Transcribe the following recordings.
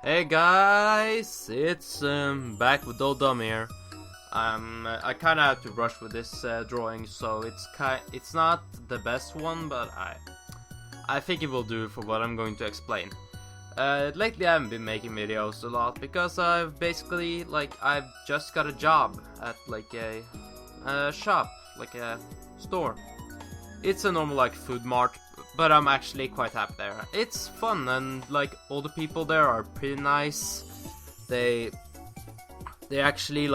Hey guys, it's back with Old Dumb here. I kind of have to rush with this drawing, so it's not the best one, but I think it will do for what I'm going to explain. Lately I haven't been making videos a lot because I've just got a job at a shop, like a store. It's a normal food mart, but I'm actually quite happy there. It's fun, and all the people there are pretty nice. They actually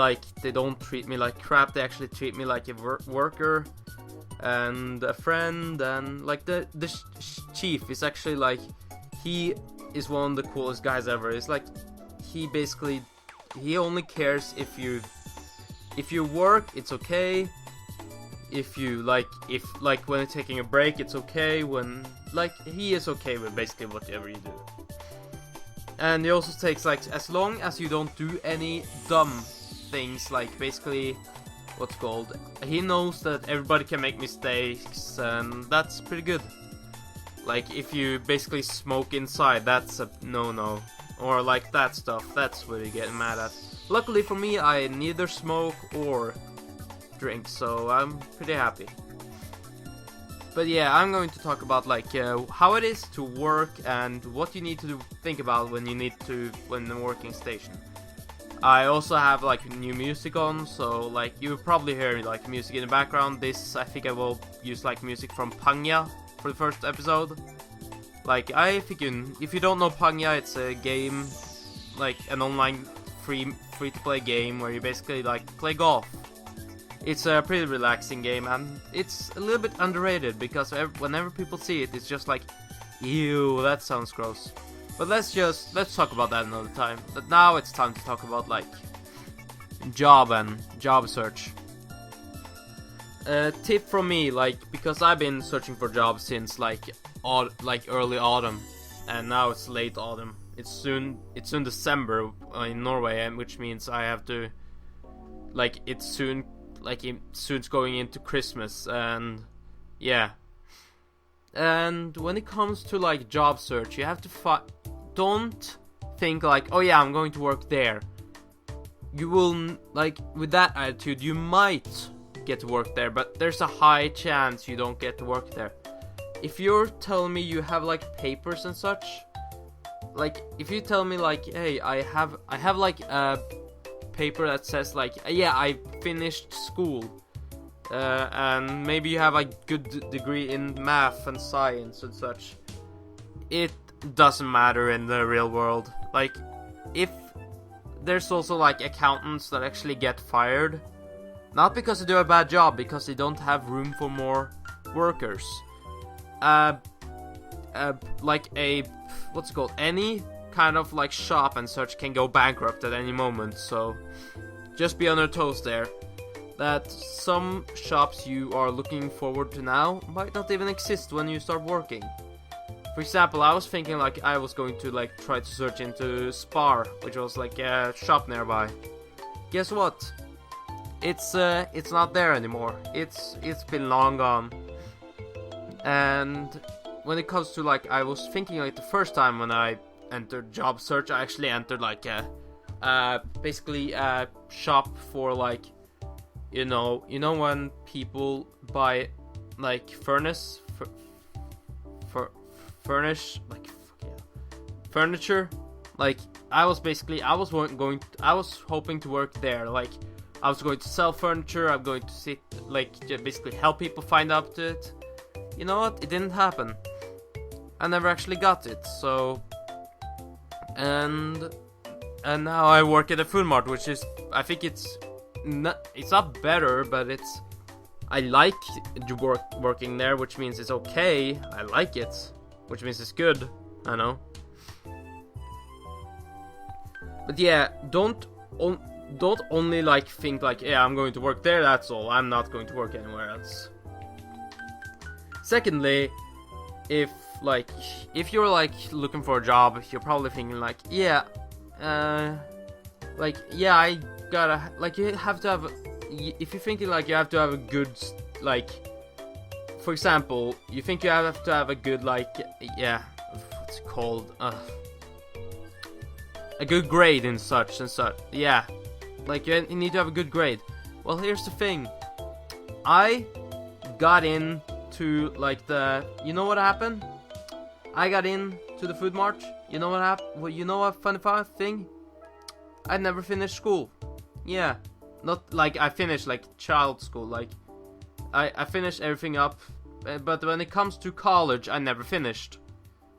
they don't treat me like crap. They actually treat me like a worker and a friend. And the chief is actually he is one of the coolest guys ever. It's he only cares if you work, it's okay. If when you're taking a break, it's okay. When he is okay with basically whatever you do. And he also takes as long as you don't do any dumb things, he knows that everybody can make mistakes, and that's pretty good. If you basically smoke inside, that's a no-no. Or that stuff, that's what you get mad at. Luckily for me, I neither smoke or drink, so I'm pretty happy. But yeah, I'm going to talk about how it is to work and what you need to think about when the working station. I also have new music on, so you probably hear music in the background. I think I will use music from Pangya for the first episode. If you don't know Pangya, it's a game, an online free to play game where you basically play golf. It's a pretty relaxing game, and it's a little bit underrated because whenever people see it, it's just ew, that sounds gross. But let's talk about that another time. But now it's time to talk about job search. Tip from me, because I've been searching for jobs since early autumn, and now it's late autumn. It's soon December in Norway, and which means I have to it's soon it's going into Christmas, and yeah. And when it comes to job search, you have to don't think oh yeah, I'm going to work there. You will with that attitude, you might get to work there, but there's a high chance you don't get to work there. If you're telling me you have papers and such, if you tell me hey, I have a paper that says yeah, I finished school, and maybe you have a good degree in math and science and such, it doesn't matter in the real world. If there's also accountants that actually get fired, not because they do a bad job, because they don't have room for more workers. Any kind of shop and such can go bankrupt at any moment, so just be on your toes there. That some shops you are looking forward to now might not even exist when you start working. For example, I was thinking I was going to try to search into Spar, which was a shop nearby. Guess what? It's not there anymore. It's been long gone. And when it comes to I was thinking the first time when I entered job search, I actually entered basically a shop for you know when people buy furniture. I was hoping to work there. I was going to sell furniture. I'm going to sit basically help people find out to it. You know what? It didn't happen. I never actually got it. So, and now I work at a food mart, which is, I think it's not better, but I like working there, which means it's okay. I like it, which means it's good. I know. But yeah, don't only think yeah, I'm going to work there, that's all. I'm not going to work anywhere else. Secondly, if you're looking for a job, you're probably thinking yeah, yeah, I gotta you have to have. If you're thinking you have to have a good for example, you think you have to have a good yeah, what's it called? a good grade in such and such. Yeah, like you need to have a good grade. Well, here's the thing. I got in to like the, you know what happened? I got in to the food march. You know what happened? Well, you know a funny thing? I never finished school. Yeah, not like I finished like child school. Like I finished everything up, but when it comes to college, I never finished.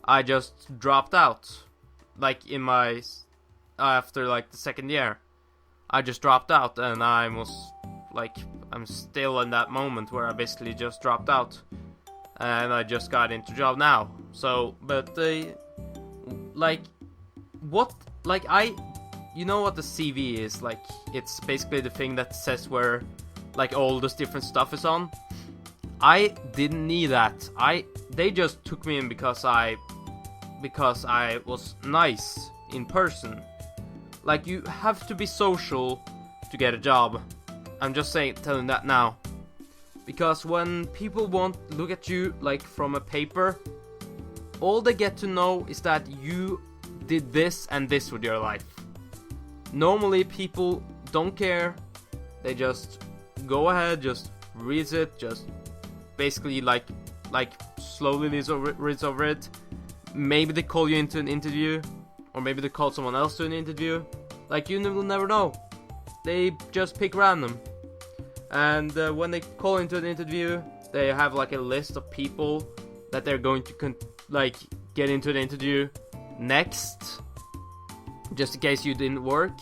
I just dropped out. Like in my after like the second year, I just dropped out, and I was like, I'm still in that moment where I basically just dropped out, and I just got into job now. So, but like, what, like you know what the CV is? Like, it's basically the thing that says where, like, all this different stuff is on. I didn't need that. They just took me in because I was nice in person. Like, you have to be social to get a job. I'm just telling that now. Because when people won't look at you like from a paper, all they get to know is that you did this and this with your life. Normally people don't care. They just go ahead, just read it, just basically like slowly reads over it. Maybe they call you into an interview, or maybe they call someone else to an interview. Like, you will never know. They just pick random. And when they call into an interview, they have like a list of people that they're going to get into an interview next, just in case you didn't work.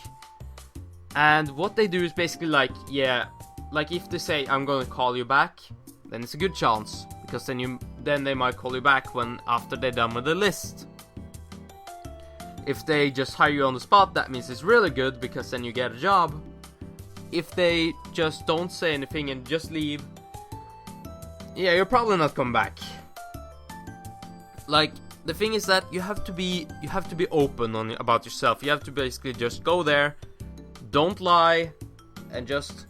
And what they do is basically like, yeah, like if they say I'm gonna call you back, then it's a good chance, because then they might call you back after they're done with the list. If they just hire you on the spot, that means it's really good, because then you get a job. If they just don't say anything and just leave, yeah, you're probably not coming back. Like, the thing is that you have to be open about yourself. You have to basically just go there, don't lie, and just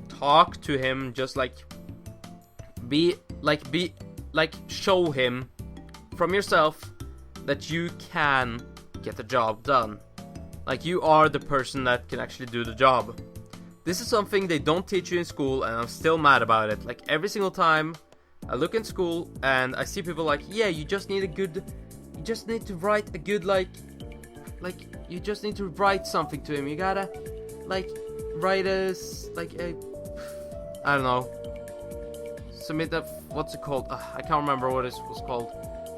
talk to him. Just show him from yourself that you can get the job done. Like, you are the person that can actually do the job. This is something they don't teach you in school, and I'm still mad about it. Like, every single time I look in school and I see people like, yeah, you just need to write a good, you just need to write something to him. You gotta, write I don't know, submit a, what's it called? I can't remember what it was called.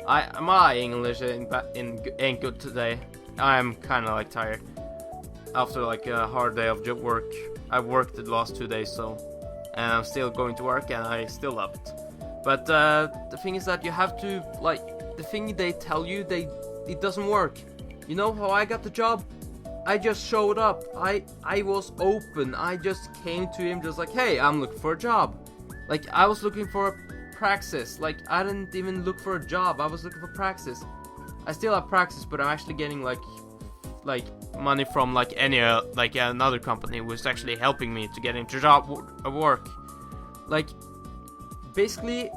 My English ain't good today. I'm kinda tired after a hard day of job work. I've worked the last 2 days, and I'm still going to work, and I still love it. But the thing is that you have to, the thing they tell you, it doesn't work. You know how I got the job? I just showed up. I was open. I just came to him just like, hey, I'm looking for a job. I was looking for a praxis. I didn't even look for a job. I was looking for praxis. I still have praxis, but I'm actually getting money from another company who is actually helping me to get into work. Basically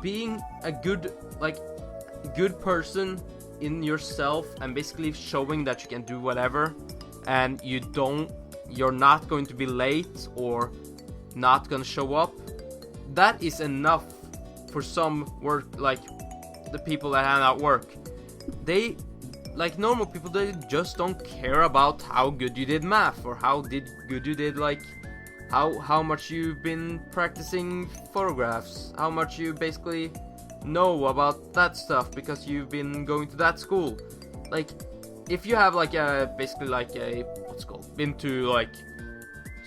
being a good person in yourself, and basically showing that you can do whatever, and you're not going to be late or not gonna show up. That is enough for some work, the people that hand out work. They, normal people, they just don't care about how good you did math, or how good you did, how much you've been practicing photographs, how much you basically know about that stuff because you've been going to that school. If you have been to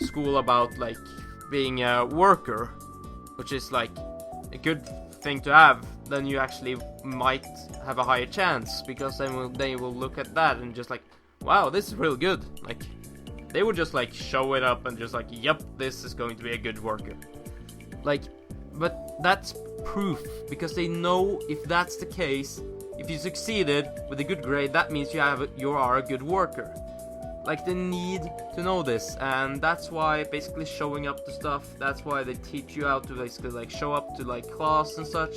school about being a worker, which is a good thing to have, then you actually might have a higher chance, because then they will look at that and just wow, this is really good. They would just show it up and just yep, this is going to be a good worker. But that's proof, because they know if that's the case, if you succeeded with a good grade, that means you are a good worker. They need to know this, and that's why basically showing up to stuff, that's why they teach you how to basically show up to class and such.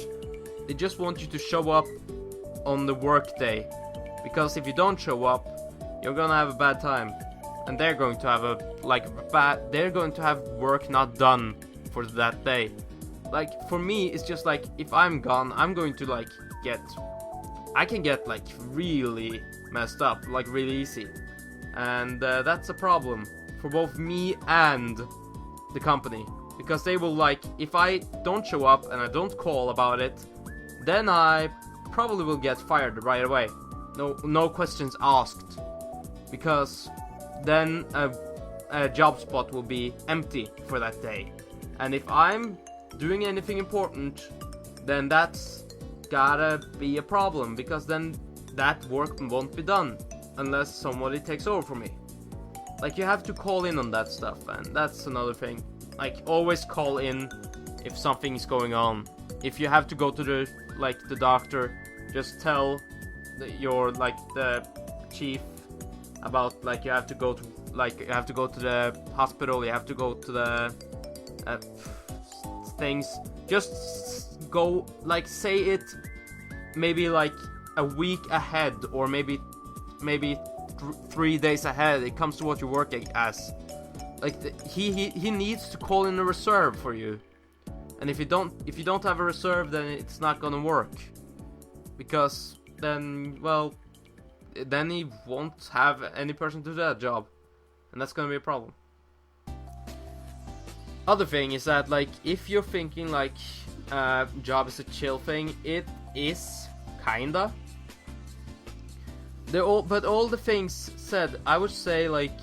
They just want you to show up on the work day, because if you don't show up, you're gonna have a bad time, and they're going to have they're going to have work not done for that day. Like for me, it's just like if I'm gone, I'm going to like I can get like really messed up, like really easy, and that's a problem for both me and the company, because they will like, if I don't show up and I don't call about it, then I probably will get fired right away. No questions asked, because then a job spot will be empty for that day. And if I'm doing anything important, then that's gotta be a problem, because then that work won't be done unless somebody takes over for me. Like, you have to call in on that stuff, and that's another thing. Like, always call in if something is going on. If you have to go to the doctor, just tell the chief about, like, you have to go to the hospital, you have to go to the things. Just go, like, say it maybe like a week ahead, or maybe 3 days ahead. It comes to what you're working as. Like, he needs to call in a reserve for you, and if you don't have a reserve, then it's not gonna work, because then he won't have any person to do that job, and that's gonna be a problem. Other thing is that, like, if you're thinking like job is a chill thing, it is kinda. But all the things said, I would say, like,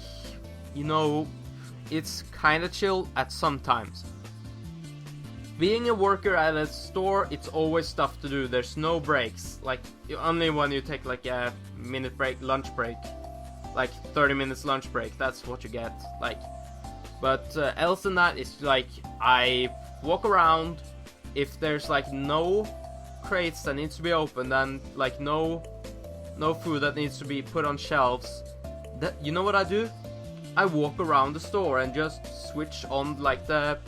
you know, it's kinda chill at some times. Being a worker at a store, it's always stuff to do. There's no breaks. Like, only when you take like a minute break, lunch break, like 30 minutes lunch break, that's what you get. Like, but else than that, it's like I walk around. If there's like no crates that needs to be opened, and like no food that needs to be put on shelves, that, you know what I do? I walk around the store and just switch on like the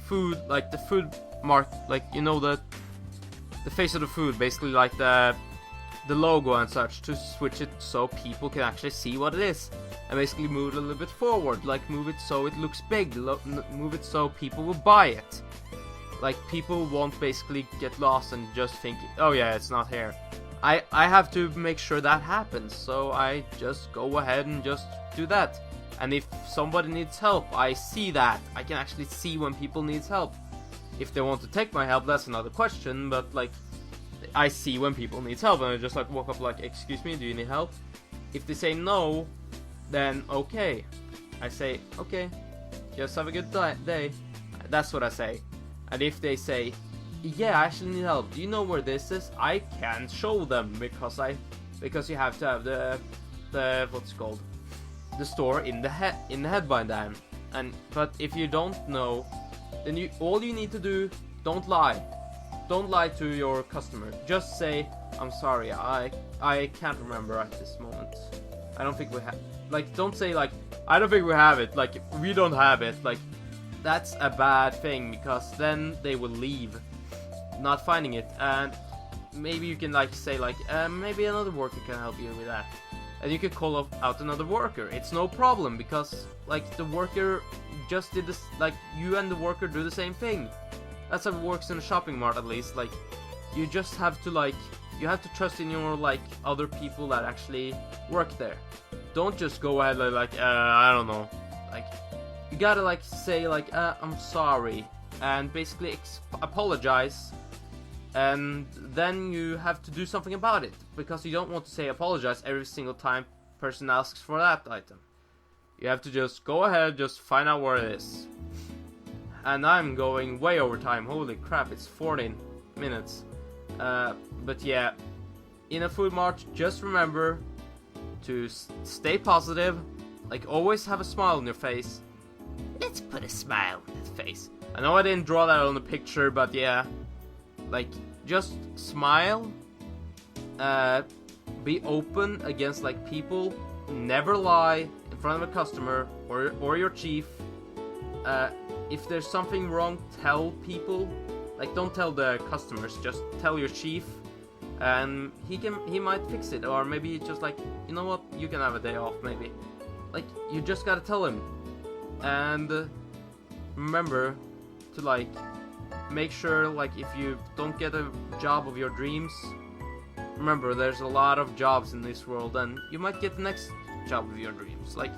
food, like the food mark, like, you know, the face of the food, basically, like the logo and such, to switch it so people can actually see what it is, and basically move it a little bit forward, like move it so it looks big, move it so people will buy it. Like, people won't basically get lost and just think, oh yeah, it's not here. I have to make sure that happens, so I just go ahead and just do that. And if somebody needs help, I see that. I can actually see when people need help. If they want to take my help, that's another question, but like, I see when people need help, and I just like walk up like, excuse me, do you need help? If they say no, then okay. I say, okay, just have a good day. That's what I say. And if they say, yeah, I actually need help, do you know where this is? I can't show them, because you have to have the what's it called, the store in the headband. But if you don't know, then all you need to do, don't lie to your customer. Just say, I'm sorry, I can't remember at this moment. I don't think we have, like, don't say like, I don't think we have it, like, we don't have it. Like, that's a bad thing, because then they will leave not finding it. And maybe you can like say like, maybe another worker can help you with that, and you can call out another worker. It's no problem, because like the worker just did this, like, you and the worker do the same thing. That's how it works in a shopping mart, at least. Like, you just have to like, you have to trust in your like other people that actually work there. Don't just go ahead like I don't know, like, you gotta like say like, I'm sorry, and basically apologize. And then you have to do something about it, because you don't want to say apologize every single time person asks for that item. You have to just go ahead, just find out where it is. And I'm going way over time. Holy crap, it's 14 minutes. But yeah, in a food mart, just remember to stay positive. Like, always have a smile on your face. Let's put a smile on his face. I know I didn't draw that on the picture, but yeah. Like, just smile, be open against like people, never lie in front of a customer or your chief. If there's something wrong, tell people. Like, don't tell the customers, just tell your chief, and he might fix it, or maybe just like, you know what, you can have a day off maybe. Like, you just gotta tell him. And remember to like make sure, like, if you don't get a job of your dreams, remember there's a lot of jobs in this world, and you might get the next job of your dreams. Like,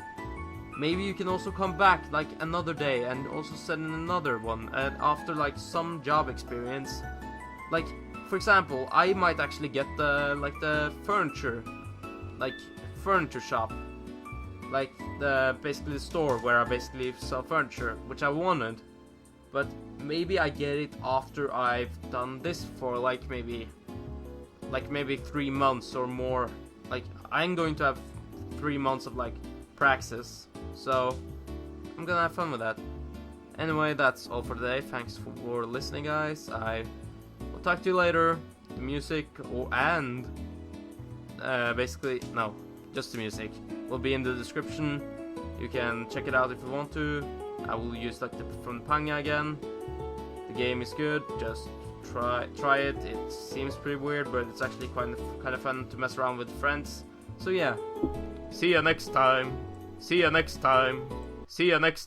maybe you can also come back like another day and also send in another one, and after like some job experience, like for example, I might actually get the furniture shop, like basically the store where I basically sell furniture, which I wanted. But maybe I get it after I've done this for like maybe 3 months or more. Like, I'm going to have 3 months of like praxis, so I'm gonna have fun with that. Anyway, that's all for today. Thanks for listening, guys. I will talk to you later. The music basically no, just the music will be in the description. You can check it out if you want to. I will use like from Panga again. The game is good. Just try it. It seems pretty weird, but it's actually kind of fun to mess around with friends. So yeah. See ya next time. See ya next time. See ya next